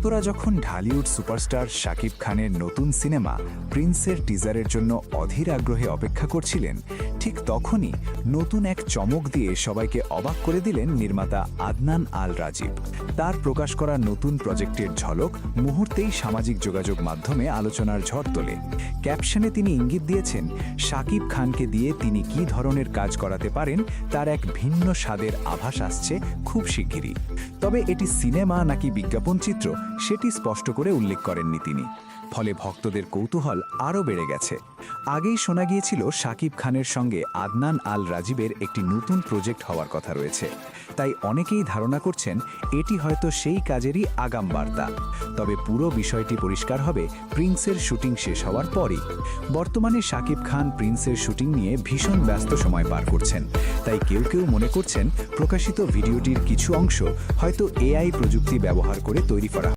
ভক্তরা যখন ঢালিউড সুপারস্টার শাকিব খানের নতুন সিনেমা প্রিন্সের টিজারের জন্য অধীর আগ্রহে অপেক্ষা করছিলেন, ঠিক তখনই নতুন এক চমক দিয়ে সবাইকে অবাক করে দিলেন নির্মাতা আদনান আল রাজীব। তার প্রকাশ করা নতুন প্রজেক্টের ঝলক মুহূর্তেই সামাজিক যোগাযোগ মাধ্যমে আলোচনার ঝড় তোলে। ক্যাপশনে তিনি ইঙ্গিত দিয়েছেন, শাকিব খানকে দিয়ে তিনি কী ধরনের কাজ করাতে পারেন তার এক ভিন্ন স্বাদের আভাস আসছে খুব শিগগিরই। তবে এটি সিনেমা নাকি বিজ্ঞাপন চিত্র সেটি স্পষ্ট করে উল্লেখ করেননি তিনি। ফলে ভক্তদের কৌতূহল আরও বেড়ে গেছে। আগেই শোনা গিয়েছিল শাকিব খানের সঙ্গে আদনান আল রাজীবের একটি নতুন প্রজেক্ট হওয়ার কথা রয়েছে। তাই অনেকেই ধারণা করছেন এটি হয়তো সেই কাজেরই আগাম বার্তা। তবে পুরো বিষয়টি পরিষ্কার হবে প্রিন্সের শুটিং শেষ হওয়ার পরই। বর্তমানে শাকিব খান প্রিন্সের শুটিং নিয়ে ভীষণ ব্যস্ত সময় পার করছেন। তাই কেউ কেউ মনে করছেন প্রকাশিত ভিডিওটির কিছু অংশ হয়তো এআই প্রযুক্তি ব্যবহার করে তৈরি করা